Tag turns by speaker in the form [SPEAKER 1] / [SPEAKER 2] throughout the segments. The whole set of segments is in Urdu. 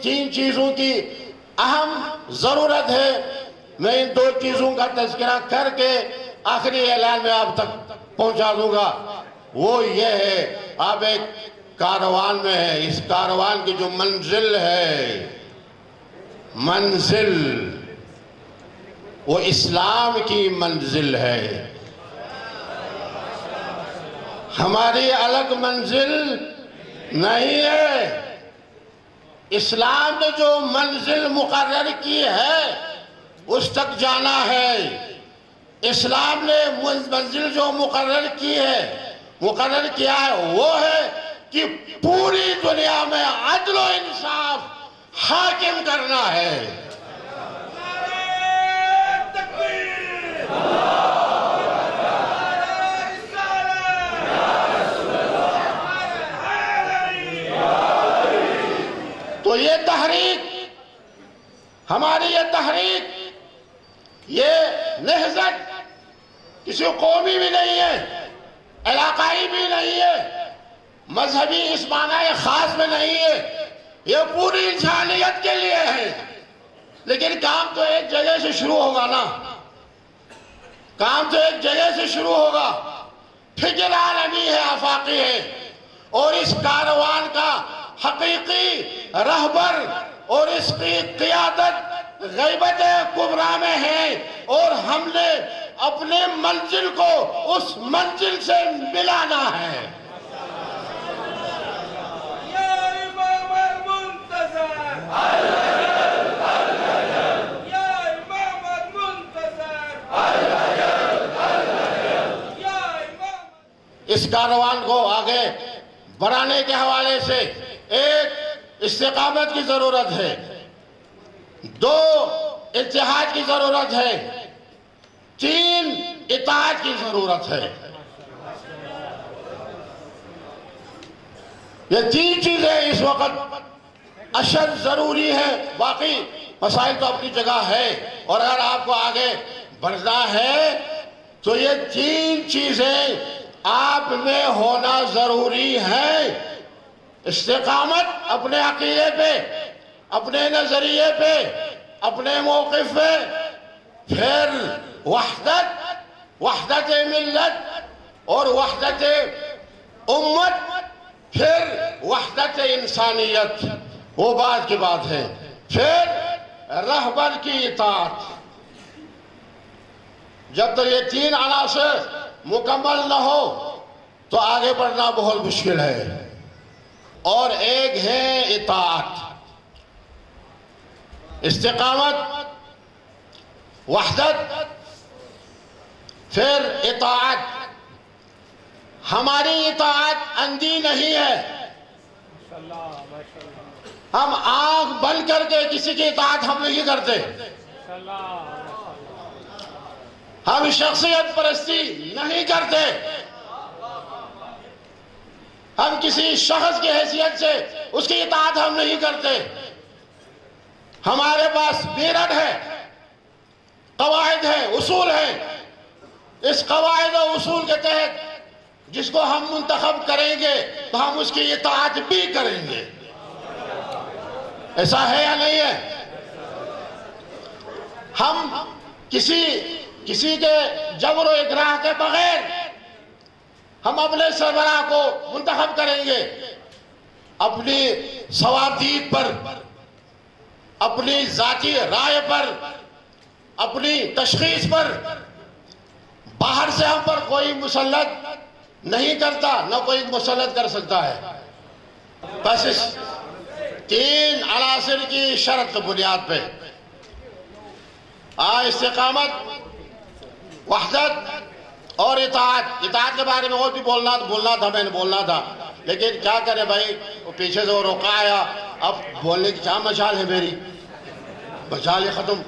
[SPEAKER 1] تین چیزوں کی اہم ضرورت ہے. میں ان 2 چیزوں کا تذکرہ کر کے آخری اعلان میں آپ تک پہنچا دوں گا. وہ یہ ہے، آپ ایک کاروان میں ہیں. اس کاروان کی جو منزل ہے، وہ اسلام کی منزل ہے. ہماری الگ منزل نہیں ہے. اسلام نے جو منزل مقرر کی ہے اس تک جانا ہے. اسلام نے منزل جو مقرر کیا ہے وہ ہے کہ پوری دنیا میں عدل و انصاف حاکم کرنا ہے. تو یہ تحریک، ہماری یہ تحریک، یہ نہضت کسی قومی بھی نہیں ہے، علاقائی بھی نہیں ہے، مذہبی اس معنی خاص میں نہیں ہے. یہ پوری انسانیت کے لیے ہے. لیکن کام تو ایک جگہ سے شروع ہوگا نا. کام تو ایک جگہ سے شروع ہوگا. فکر عالمی ہے، آفاقی ہے. اور اس کاروان کا حقیقی رہبر اور اس کی قیادت غیبت کبریٰ میں ہے. اور ہم نے اپنے منزل کو اس منزل سے ملانا ہے. اس کاروان کو آگے بڑھانے کے حوالے سے ایک استقامت کی ضرورت ہے، 2 اتحاد کی ضرورت ہے، 3 اطاعت کی ضرورت ہے. یہ 3 چیزیں اس وقت اشد ضروری ہیں. باقی مسائل تو اپنی جگہ ہے، اور اگر آپ کو آگے بڑھنا ہے تو یہ 3 چیزیں آپ میں ہونا ضروری ہے. استقامت اپنے عقیدے پہ، اپنے نظریے پہ، اپنے موقف پہ. پھر وحدت ملت اور وحدت امت. پھر وحدت انسانیت، وہ بعد کی بات ہے. پھر رہبر کی اطاعت. جب تک یہ 3 عناصر مکمل نہ ہو تو آگے بڑھنا بہت مشکل ہے. اور ایک ہے اطاعت. استقامت، وحدت، پھر اطاعت. ہماری اطاعت اندھی نہیں ہے. ہم آنکھ بند کر کے کسی کی اطاعت ہم نہیں کرتے. ہم شخصیت پرستی نہیں کرتے. ہم کسی شخص کی حیثیت سے اس کی اطاعت ہم نہیں کرتے. ہمارے پاس میرڈ ہے، قواعد ہے، اصول ہے. اس قواعد و اصول کے تحت جس کو ہم منتخب کریں گے تو ہم اس کی اطاعت بھی کریں گے. ایسا ہے یا نہیں ہے؟ ہم کسی کے جبر و اکراہ کے بغیر ہم اپنے سربراہ کو منتخب کریں گے. اپنی صوابدید پر، اپنی ذاتی رائے پر، اپنی تشخیص پر. باہر سے ہم پر کوئی مسلط نہیں کرتا، نہ کوئی مسلط کر سکتا ہے. بس اس 3 عناصر کی شرط بنیاد پہ استقامت، وحدت اور اطاعت. اطاعت کے بارے میں اور بھی بولنا تھا، میں نے بولنا تھا، لیکن کیا کرے بھائی، وہ پیچھے سے وہ روکا آیا. اب بولنے کی کیا مجال ہے میری؟ مجال ہی ختم.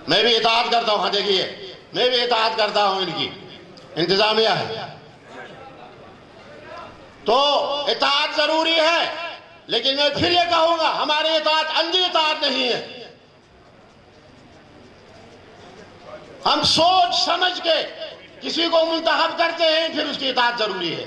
[SPEAKER 1] میں بھی اطاعت کرتا ہوں. ہاں دیکھیے، میں بھی اطاعت کرتا ہوں. ان کی انتظامیہ ہے تو اطاعت ضروری ہے. لیکن میں پھر یہ کہوں گا، ہماری اطاعت اندھی اطاعت نہیں ہے. ہم سوچ سمجھ کے کسی کو منتخب کرتے ہیں، پھر اس کی اطاعت ضروری ہے.